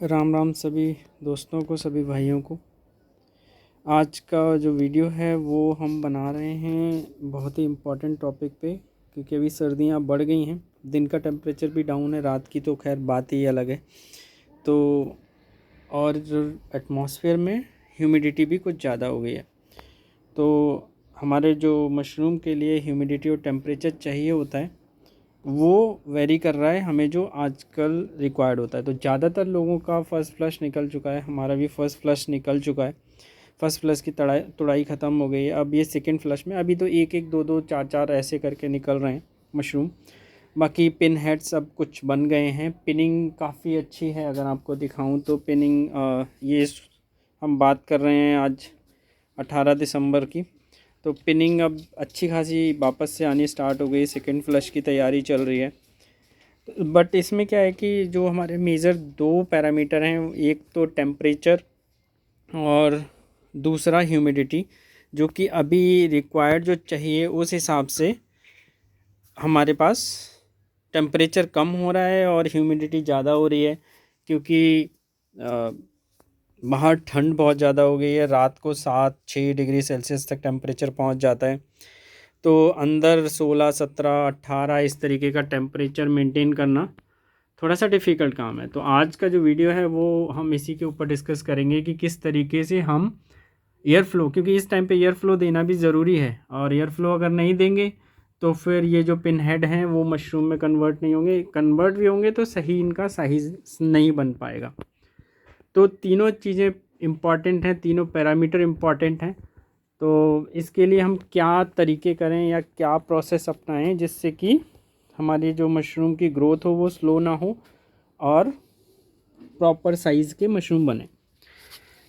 राम राम सभी दोस्तों को, सभी भाइयों को। आज का जो वीडियो है वो हम बना रहे हैं बहुत ही इम्पोर्टेंट टॉपिक पे, क्योंकि अभी सर्दियां बढ़ गई हैं, दिन का टेम्परेचर भी डाउन है, रात की तो खैर बात ही अलग है। तो और जो एटमॉस्फेयर में ह्यूमिडिटी भी कुछ ज़्यादा हो गई है, तो हमारे जो मशरूम के लिए ह्यूमिडिटी और टेम्परेचर चाहिए होता है वो वेरी कर रहा है हमें, जो आजकल रिक्वायर्ड होता है। तो ज़्यादातर लोगों का फ़र्स्ट फ्लश निकल चुका है, हमारा भी फ़र्स्ट फ्लश निकल चुका है। फ़र्स्ट फ्लश की तुड़ाई ख़त्म हो गई है। अब ये सेकंड फ्लश में अभी तो एक एक दो दो चार चार ऐसे करके निकल रहे हैं मशरूम। बाकी पिन हेड सब कुछ बन गए हैं। पिनिंग काफ़ी अच्छी है, अगर आपको दिखाऊं तो पिनिंग ये हम बात कर रहे हैं आज 18 दिसंबर की। तो पिनिंग अब अच्छी खासी वापस से आनी स्टार्ट हो गई, सेकंड फ्लश की तैयारी चल रही है। बट इसमें क्या है कि जो हमारे मेजर दो पैरामीटर हैं, एक तो टेम्परेचर और दूसरा ह्यूमिडिटी, जो कि अभी रिक्वायर्ड जो चाहिए उस हिसाब से हमारे पास टेम्परेचर कम हो रहा है और ह्यूमिडिटी ज़्यादा हो रही है, क्योंकि बाहर ठंड बहुत ज़्यादा हो गई है। रात को 7-6 डिग्री सेल्सियस तक टेम्परेचर पहुंच जाता है, तो अंदर 16-17-18 इस तरीके का टेम्परेचर मेंटेन करना थोड़ा सा डिफ़िकल्ट काम है। तो आज का जो वीडियो है वो हम इसी के ऊपर डिस्कस करेंगे कि किस तरीके से हम एयर फ्लो, क्योंकि इस टाइम पे एयर फ्लो देना भी ज़रूरी है, और एयर फ्लो अगर नहीं देंगे तो फिर ये जो पिन हेड हैं वो मशरूम में कन्वर्ट नहीं होंगे, कन्वर्ट भी होंगे तो सही इनका साइज़ नहीं बन पाएगा। तो तीनों चीज़ें इम्पॉर्टेंट हैं, तीनों पैरामीटर इम्पॉर्टेंट हैं। तो इसके लिए हम क्या तरीके करें या क्या प्रोसेस अपनाएं जिससे कि हमारी जो मशरूम की ग्रोथ हो वो स्लो ना हो और प्रॉपर साइज़ के मशरूम बने।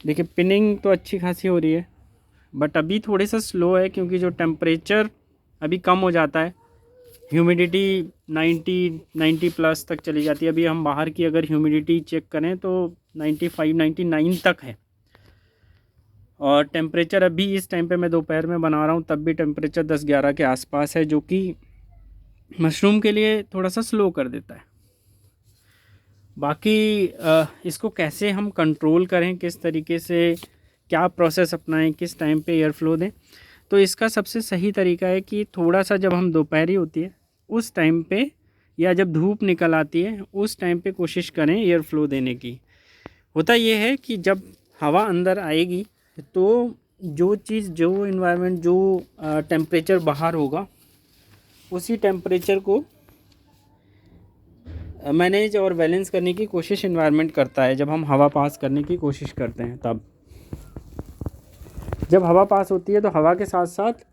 देखिए, पिनिंग तो अच्छी खासी हो रही है, बट अभी थोड़े सा स्लो है, क्योंकि जो टेम्परेचर अभी कम हो जाता है, ह्यूमिडिटी 90 प्लस तक चली जाती है। अभी हम बाहर की अगर ह्यूमिडिटी चेक करें तो 95-99 तक है, और टेम्परेचर अभी इस टाइम पे मैं दोपहर में बना रहा हूँ तब भी टेम्परेचर 10-11 के आसपास है, जो कि मशरूम के लिए थोड़ा सा स्लो कर देता है। बाकी इसको कैसे हम कंट्रोल करें, किस तरीके से क्या प्रोसेस अपनाएं, किस टाइम पे एयर फ्लो दें, तो इसका सबसे सही तरीका है कि थोड़ा सा जब हम दोपहरी होती है उस टाइम पे, या जब धूप निकल आती है उस टाइम पे कोशिश करें एयर फ्लो देने की। होता ये है कि जब हवा अंदर आएगी तो जो चीज़, जो इन्वायरमेंट, जो टेम्परेचर बाहर होगा उसी टेम्परेचर को मैनेज और बैलेंस करने की कोशिश इन्वायरमेंट करता है। जब हम हवा पास करने की कोशिश करते हैं, तब जब हवा पास होती है तो हवा के साथ साथ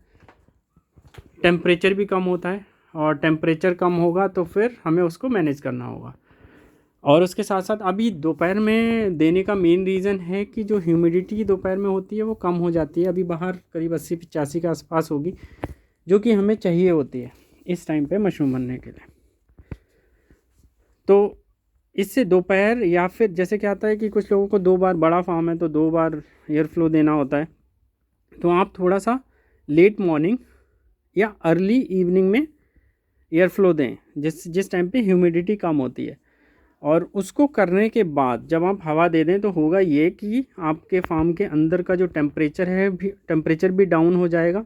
टेम्परेचर भी कम होता है, और टेम्परेचर कम होगा तो फिर हमें उसको मैनेज करना होगा। और उसके साथ साथ अभी दोपहर में देने का मेन रीज़न है कि जो ह्यूमिडिटी दोपहर में होती है वो कम हो जाती है। अभी बाहर करीब 80-85 के आसपास होगी, जो कि हमें चाहिए होती है इस टाइम पे मशरूम बनने के लिए। तो इससे दोपहर, या फिर जैसे क्या आता है कि कुछ लोगों को 2 बार, बड़ा फार्म है तो 2 बार एयर फ्लो देना होता है, तो आप थोड़ा सा लेट मॉर्निंग या अर्ली इवनिंग में एयर फ्लो दें, जिस टाइम पे ह्यूमिडिटी कम होती है। और उसको करने के बाद जब आप हवा दे दें तो होगा ये कि आपके फार्म के अंदर का जो टेम्परेचर है टेम्परेचर भी डाउन हो जाएगा,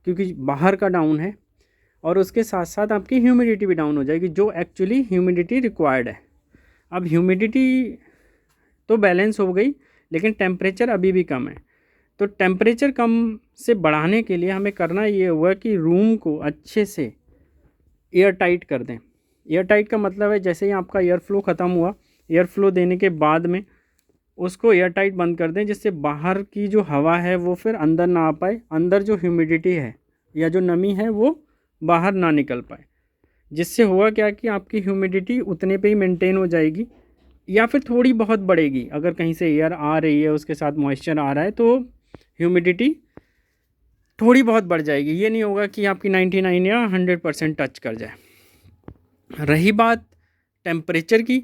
क्योंकि बाहर का डाउन है, और उसके साथ साथ आपकी ह्यूमिडिटी भी डाउन हो जाएगी, जो एक्चुअली ह्यूमिडिटी रिक्वायर्ड है। अब ह्यूमिडिटी तो बैलेंस हो गई, लेकिन टेम्परेचर अभी भी कम है। तो टेम्परेचर कम से बढ़ाने के लिए हमें करना ये हुआ कि रूम को अच्छे से एयर टाइट कर दें। एयर टाइट का मतलब है जैसे ही आपका एयर फ्लो ख़त्म हुआ, एयर फ्लो देने के बाद में उसको एयर टाइट बंद कर दें, जिससे बाहर की जो हवा है वो फिर अंदर ना आ पाए, अंदर जो ह्यूमिडिटी है या जो नमी है वो बाहर ना निकल पाए। जिससे हुआ क्या कि आपकी ह्यूमिडिटी उतने पे ही मेंटेन हो जाएगी, या फिर थोड़ी बहुत बढ़ेगी। अगर कहीं से एयर आ रही है, उसके साथ मॉइस्चर आ रहा है, तो ह्यूमिडिटी थोड़ी बहुत बढ़ जाएगी। ये नहीं होगा कि आपकी 99 या 100% टच कर जाए। रही बात टेम्परेचर की,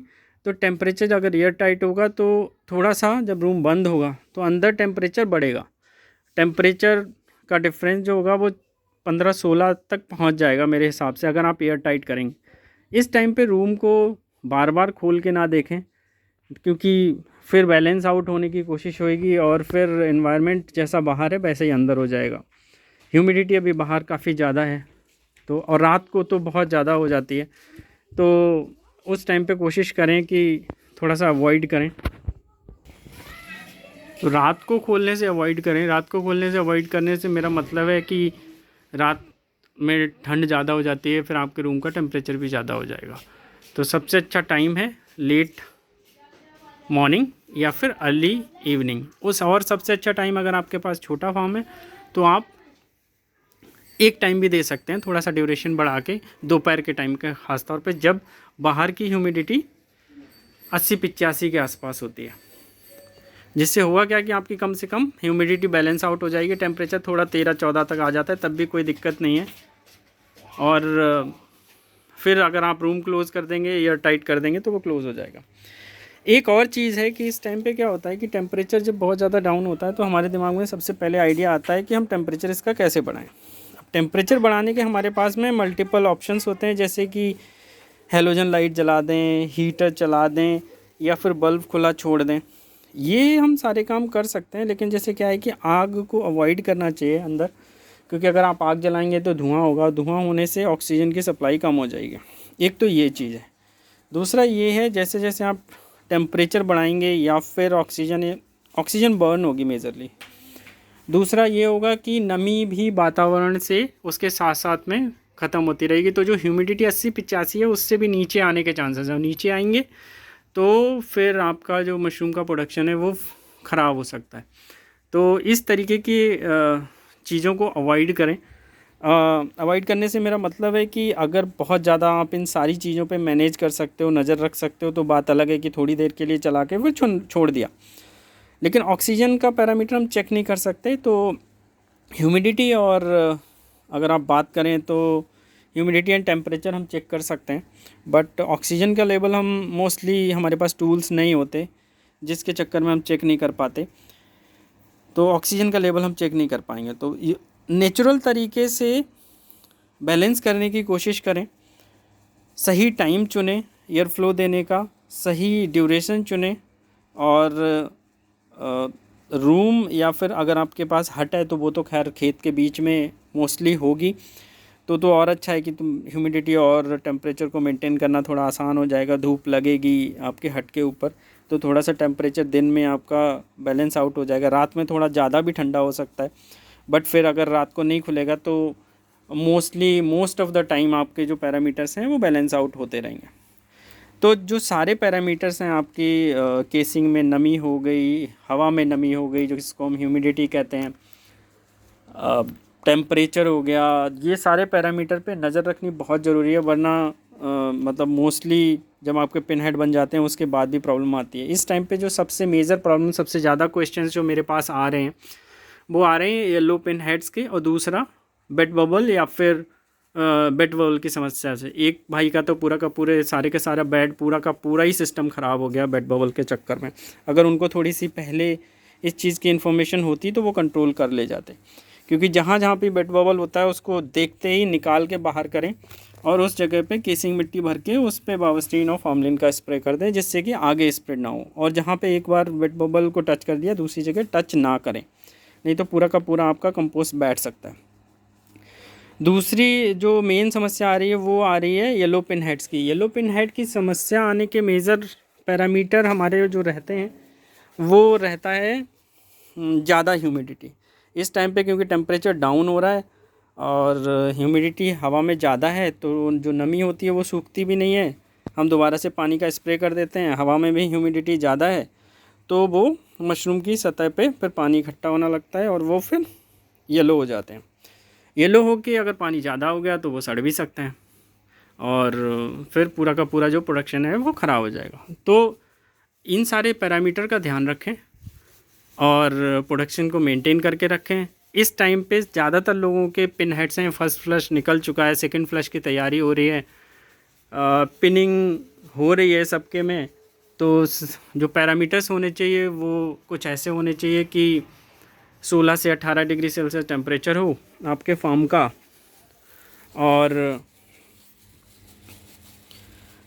तो टेम्परेचर अगर एयर टाइट होगा तो थोड़ा सा जब रूम बंद होगा तो अंदर टेम्परेचर बढ़ेगा। टेम्परेचर का डिफरेंस जो होगा वो 15-16 तक पहुंच जाएगा मेरे हिसाब से, अगर आप एयर टाइट करेंगे। इस टाइम पे रूम को बार बार खोल के ना देखें, क्योंकि फिर बैलेंस आउट होने की कोशिश होएगी और फिर एनवायरनमेंट जैसा बाहर है वैसे ही अंदर हो जाएगा। ह्यूमिडिटी अभी बाहर काफ़ी ज़्यादा है, तो और रात को तो बहुत ज़्यादा हो जाती है, तो उस टाइम पे कोशिश करें कि थोड़ा सा अवॉइड करें। तो रात को खोलने से अवॉइड करें। रात को खोलने से अवॉइड करने से मेरा मतलब है कि रात में ठंड ज़्यादा हो जाती है, फिर आपके रूम का टेम्परेचर भी ज़्यादा हो जाएगा। तो सबसे अच्छा टाइम है लेट मॉर्निंग या फिर अर्ली इवनिंग। और सबसे अच्छा टाइम, अगर आपके पास छोटा फार्म है तो आप एक टाइम भी दे सकते हैं, थोड़ा सा ड्यूरेशन बढ़ा के, दोपहर के टाइम के ख़ास तौर पे, जब बाहर की ह्यूमिडिटी 80-85 के आसपास होती है। जिससे हुआ क्या कि आपकी कम से कम ह्यूमिडिटी बैलेंस आउट हो जाएगी, टेम्परेचर थोड़ा 13-14 तक आ जाता है, तब भी कोई दिक्कत नहीं है। और फिर अगर आप रूम क्लोज़ कर देंगे या टाइट कर देंगे तो वो क्लोज़ हो जाएगा। एक और चीज़ है कि इस टाइम पे क्या होता है कि टेम्परेचर जब बहुत ज़्यादा डाउन होता है तो हमारे दिमाग में सबसे पहले आइडिया आता है कि हम टेम्परेचर इसका कैसे बढ़ाएं। अब टेम्परेचर बढ़ाने के हमारे पास में मल्टीपल ऑप्शंस होते हैं, जैसे कि हेलोजन लाइट जला दें, हीटर चला दें या फिर बल्ब खुला छोड़ दें। ये हम सारे काम कर सकते हैं, लेकिन जैसे क्या है कि आग को अवॉइड करना चाहिए अंदर, क्योंकि अगर आप आग जलाएंगे तो धुआं होगा, धुआं होने से ऑक्सीजन की सप्लाई कम हो जाएगी। एक तो ये चीज़ है। दूसरा ये है, जैसे जैसे आप टेम्परेचर बढ़ाएंगे या फिर ऑक्सीजन बर्न होगी मेजरली। दूसरा ये होगा कि नमी भी वातावरण से उसके साथ साथ में ख़त्म होती रहेगी, तो जो ह्यूमिडिटी 80-85 है उससे भी नीचे आने के चांसेस हैं। नीचे आएंगे तो फिर आपका जो मशरूम का प्रोडक्शन है वो ख़राब हो सकता है। तो इस तरीके की चीज़ों को अवॉइड करें। अवॉइड करने से मेरा मतलब है कि अगर बहुत ज़्यादा आप इन सारी चीज़ों पे मैनेज कर सकते हो, नज़र रख सकते हो, तो बात अलग है कि थोड़ी देर के लिए चला के फिर छोड़ दिया। लेकिन ऑक्सीजन का पैरामीटर हम चेक नहीं कर सकते, तो ह्यूमिडिटी और अगर आप बात करें तो ह्यूमिडिटी एंड टेम्परेचर हम चेक कर सकते हैं, बट ऑक्सीजन का लेवल हम मोस्टली हमारे पास टूल्स नहीं होते, जिसके चक्कर में हम चेक नहीं कर पाते। तो ऑक्सीजन का लेवल हम चेक नहीं कर पाएंगे। तो नेचुरल तरीके से बैलेंस करने की कोशिश करें। सही टाइम चुनें एयर फ्लो देने का, सही ड्यूरेशन चुनें, और रूम या फिर अगर आपके पास हट है तो वो तो खैर खेत के बीच में मोस्टली होगी, तो और अच्छा है कि तुम ह्यूमिडिटी और टेम्परेचर को मेंटेन करना थोड़ा आसान हो जाएगा। धूप लगेगी आपके हट के ऊपर तो थोड़ा सा टेम्परेचर दिन में आपका बैलेंस आउट हो जाएगा। रात में थोड़ा ज़्यादा भी ठंडा हो सकता है, बट फिर अगर रात को नहीं खुलेगा तो मोस्ट ऑफ द टाइम आपके जो पैरामीटर्स हैं वो बैलेंस आउट होते रहेंगे। तो जो सारे पैरामीटर्स हैं आपकी केसिंग में नमी हो गई, हवा में नमी हो गई जो जिसको हम ह्यूमिडिटी कहते हैं, टेम्परेचर हो गया, ये सारे पैरामीटर पे नज़र रखनी बहुत ज़रूरी है, वरना मतलब मोस्टली जब आपके पिन हेड बन जाते हैं उसके बाद भी प्रॉब्लम आती है। इस टाइम पे जो सबसे मेजर प्रॉब्लम, सबसे ज़्यादा क्वेश्चंस जो मेरे पास आ रहे हैं वो आ रहे हैं येलो पिन हेड्स के, और दूसरा बेड बबल या फिर बेड बबल की समस्या से। एक भाई का तो पूरा का पूरे सारे के सारा बेड पूरा का पूरा ही सिस्टम ख़राब हो गया बेड बबल के चक्कर में। अगर उनको थोड़ी सी पहले इस चीज़ की इन्फॉर्मेशन होती तो वो कंट्रोल कर ले जाते, क्योंकि जहाँ जहाँ पे बेड बबल होता है उसको देखते ही निकाल के बाहर करें और उस जगह पे केसिंग मिट्टी भर के उस पर बावस्टीन और फॉर्मलिन का स्प्रे कर दें, जिससे कि आगे स्प्रेड ना हो। और जहाँ पे एक बार बेड बबल को टच कर दिया दूसरी जगह टच ना करें, नहीं तो पूरा का पूरा आपका कंपोस्ट बैठ सकता है। दूसरी जो मेन समस्या आ रही है वो आ रही है येलो पिन हेड्स की। येलो पिन हेड की समस्या आने के मेजर पैरामीटर हमारे जो रहते हैं वो रहता है ज़्यादा ह्यूमिडिटी इस टाइम पे, क्योंकि टेम्परेचर डाउन हो रहा है और ह्यूमिडिटी हवा में ज़्यादा है, तो जो नमी होती है वो सूखती भी नहीं है। हम दोबारा से पानी का स्प्रे कर देते हैं, हवा में भी ह्यूमिडिटी ज़्यादा है, तो वो मशरूम की सतह पे फिर पानी इकट्ठा होने लगता है और वो फिर येलो हो जाते हैं। येलो हो के अगर पानी ज़्यादा हो गया तो वो सड़ भी सकते हैं और फिर पूरा का पूरा जो प्रोडक्शन है वो ख़राब हो जाएगा। तो इन सारे पैरामीटर का ध्यान रखें और प्रोडक्शन को मेंटेन करके रखें। इस टाइम पे ज़्यादातर लोगों के पिन हेड्स हैं, फर्स्ट फ्लश निकल चुका है, सेकंड फ्लश की तैयारी हो रही है, पिनिंग हो रही है सबके में। तो जो पैरामीटर्स होने चाहिए वो कुछ ऐसे होने चाहिए कि 16 से 18 डिग्री सेल्सियस टेम्परेचर हो आपके फार्म का, और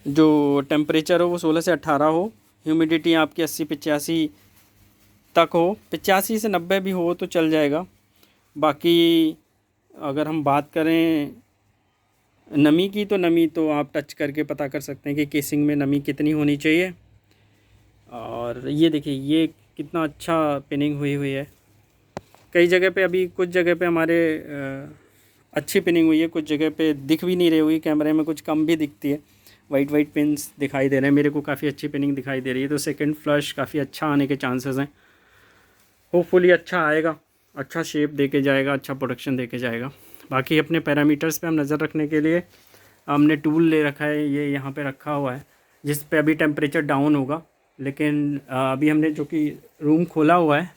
जो टेम्परेचर हो वो 16 से 18 हो, ह्यूमिडिटी आपकी 80-85 तक हो, 85 से 90 भी हो तो चल जाएगा। बाकी अगर हम बात करें नमी की, तो नमी तो आप टच करके पता कर सकते हैं कि केसिंग में नमी कितनी होनी चाहिए। और ये देखिए ये कितना अच्छा पिनिंग हुई हुई है। कई जगह पे, अभी कुछ जगह पे हमारे अच्छी पिनिंग हुई है, कुछ जगह पे दिख भी नहीं रही हुई, कैमरे में कुछ कम भी दिखती है, वाइट वाइट पिन्स दिखाई दे रहे हैं। मेरे को काफ़ी अच्छी पिनिंग दिखाई दे रही है, तो सेकंड फ्लश काफ़ी अच्छा आने के चांसेस हैं। होपफुली अच्छा आएगा, अच्छा शेप दे के जाएगा, अच्छा प्रोडक्शन दे के जाएगा। बाकी अपने पैरामीटर्स पे हम नज़र रखने के लिए हमने टूल ले रखा है, ये यहाँ पे रखा हुआ है, जिस पे अभी टेम्परेचर डाउन होगा। लेकिन अभी हमने जो कि रूम खोला हुआ है,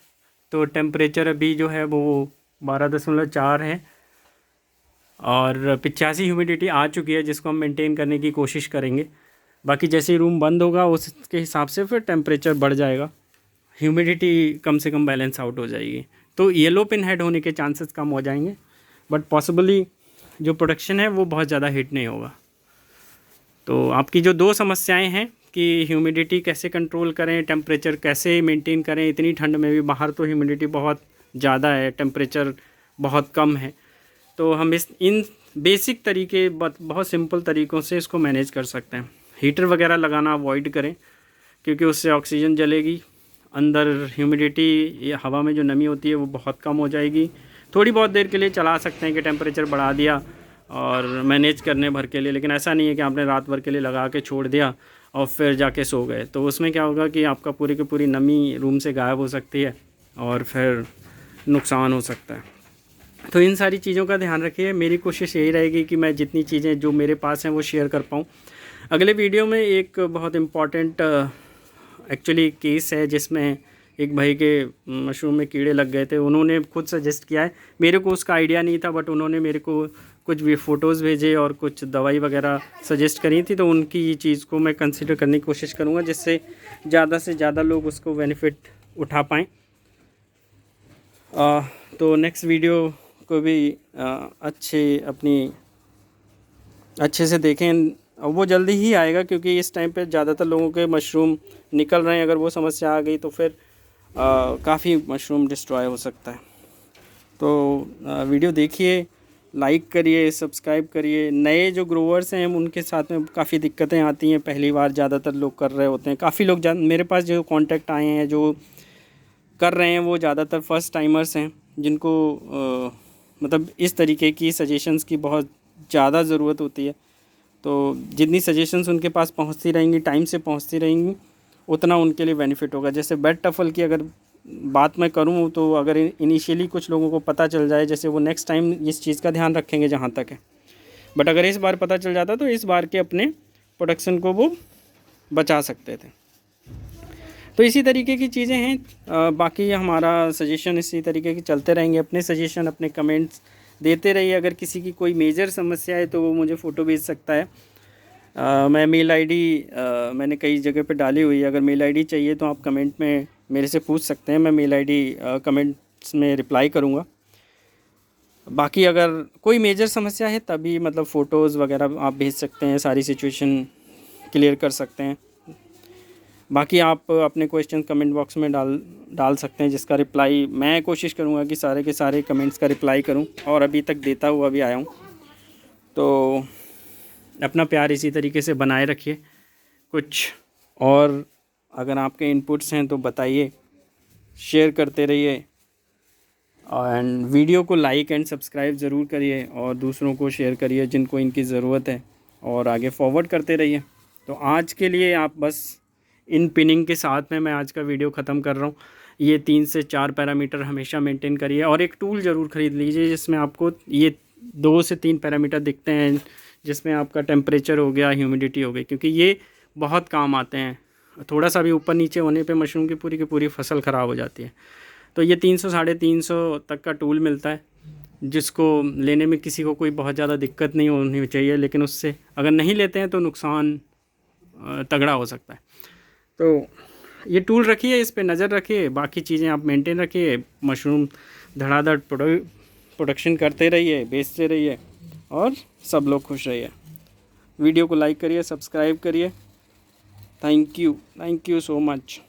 तो टेम्परेचर अभी जो है वो 12.4 है और 85 ह्यूमिडिटी आ चुकी है, जिसको हम मेंटेन करने की कोशिश करेंगे। बाकी जैसे ही रूम बंद होगा उसके हिसाब से फिर टेम्परेचर बढ़ जाएगा, ह्यूमिडिटी कम से कम बैलेंस आउट हो जाएगी, तो येलो पिन हेड होने के चांसेस कम हो जाएंगे। बट पॉसिबली जो प्रोडक्शन है वो बहुत ज़्यादा हिट नहीं होगा। तो आपकी जो दो समस्याएं हैं कि ह्यूमिडिटी कैसे कंट्रोल करें, टेम्परेचर कैसे मेंटेन करें इतनी ठंड में भी, बाहर तो ह्यूमिडिटी बहुत ज़्यादा है, टेम्परेचर बहुत कम है, तो हम इन बेसिक तरीके बहुत सिंपल तरीक़ों से इसको मैनेज कर सकते हैं। हीटर वगैरह लगाना अवॉइड करें, क्योंकि उससे ऑक्सीजन जलेगी, अंदर ह्यूमिडिटी या हवा में जो नमी होती है वो बहुत कम हो जाएगी। थोड़ी बहुत देर के लिए चला सकते हैं कि टेम्परेचर बढ़ा दिया और मैनेज करने भर के लिए, लेकिन ऐसा नहीं है कि आपने रात भर के लिए लगा के छोड़ दिया और फिर जाके सो गए, तो उसमें क्या होगा कि आपका पूरी की पूरी नमी रूम से गायब हो सकती है और फिर नुकसान हो सकता है। तो इन सारी चीज़ों का ध्यान रखिए। मेरी कोशिश यही रहेगी कि मैं जितनी चीज़ें जो मेरे पास हैं वो शेयर कर पाऊँ। अगले वीडियो में एक बहुत इम्पॉर्टेंट एक्चुअली केस है, जिसमें एक भाई के मशरूम में कीड़े लग गए थे। उन्होंने खुद सजेस्ट किया है, मेरे को उसका आइडिया नहीं था, बट उन्होंने मेरे को कुछ भी फ़ोटोज़ भेजे और कुछ दवाई वगैरह सजेस्ट करी थी, तो उनकी ये चीज़ को मैं कंसिडर करने की कोशिश करूँगा, जिससे ज़्यादा से ज़्यादा लोग उसको बेनिफिट उठा पाएँ। तो नेक्स्ट वीडियो को भी अच्छे से देखें, वो जल्दी ही आएगा, क्योंकि इस टाइम पे ज़्यादातर लोगों के मशरूम निकल रहे हैं। अगर वो समस्या आ गई तो फिर काफ़ी मशरूम डिस्ट्रॉय हो सकता है। तो वीडियो देखिए, लाइक करिए, सब्सक्राइब करिए। नए जो ग्रोवर्स हैं उनके साथ में काफ़ी दिक्कतें आती हैं, पहली बार ज़्यादातर लोग कर रहे होते हैं। काफ़ी लोग मेरे पास जो कांटेक्ट आए हैं जो कर रहे हैं वो ज़्यादातर फर्स्ट टाइमर्स हैं, जिनको मतलब इस तरीके की सजेशंस की बहुत ज़्यादा ज़रूरत होती है। तो जितनी सजेशंस उनके पास पहुंचती रहेंगी, टाइम से पहुंचती रहेंगी, उतना उनके लिए बेनिफिट होगा। जैसे बेड टफल की अगर बात मैं करूं, तो अगर इनिशियली कुछ लोगों को पता चल जाए, जैसे वो नेक्स्ट टाइम इस चीज़ का ध्यान रखेंगे जहां तक है, बट अगर इस बार पता चल जाता तो इस बार के अपने प्रोडक्शन को वो बचा सकते थे। तो इसी तरीके की चीज़ें हैं। बाकी हमारा सजेशन इसी तरीके के चलते रहेंगे। अपने सजेशन, अपने कमेंट्स देते रहिए। अगर किसी की कोई मेजर समस्या है तो वो मुझे फ़ोटो भेज सकता है। मैं मेल आईडी मैंने कई जगह पे डाली हुई है, अगर मेल आईडी चाहिए तो आप कमेंट में मेरे से पूछ सकते हैं, मैं मेल आईडी कमेंट्स में रिप्लाई करूँगा। बाकी अगर कोई मेजर समस्या है तभी मतलब फ़ोटोज़ वगैरह आप भेज सकते हैं, सारी सिचुएशन क्लियर कर सकते हैं। बाकी आप अपने क्वेश्चन कमेंट बॉक्स में डाल सकते हैं, जिसका रिप्लाई मैं कोशिश करूँगा कि सारे के सारे कमेंट्स का रिप्लाई करूँ, और अभी तक देता हुआ भी आया हूँ। तो अपना प्यार इसी तरीके से बनाए रखिए। कुछ और अगर आपके इनपुट्स हैं तो बताइए, शेयर करते रहिए, एंड वीडियो को लाइक एंड सब्सक्राइब ज़रूर करिए और दूसरों को शेयर करिए जिनको इनकी ज़रूरत है, और आगे फॉरवर्ड करते रहिए। तो आज के लिए आप बस इन पिनिंग के साथ में मैं आज का वीडियो ख़त्म कर रहा हूँ। ये 3 से 4 पैरामीटर हमेशा मेंटेन करिए, और एक टूल ज़रूर ख़रीद लीजिए जिसमें आपको ये 2 से 3 पैरामीटर दिखते हैं, जिसमें आपका टेम्परेचर हो गया, ह्यूमिडिटी हो गई, क्योंकि ये बहुत काम आते हैं। थोड़ा सा भी ऊपर नीचे होने पे मशरूम की पूरी फसल ख़राब हो जाती है। तो ये 300 साढ़े 300 तक का टूल मिलता है, जिसको लेने में किसी को कोई बहुत ज़्यादा दिक्कत नहीं होनी चाहिए, लेकिन उससे अगर नहीं लेते हैं तो नुकसान तगड़ा हो सकता है। तो ये टूल रखिए, इस पे नज़र रखिए, बाकी चीज़ें आप मेंटेन रखिए, मशरूम धड़ाधड़ प्रोडक्शन करते रहिए, बेचते रहिए, और सब लोग खुश रहिए। वीडियो को लाइक करिए, सब्सक्राइब करिए। Thank you so much.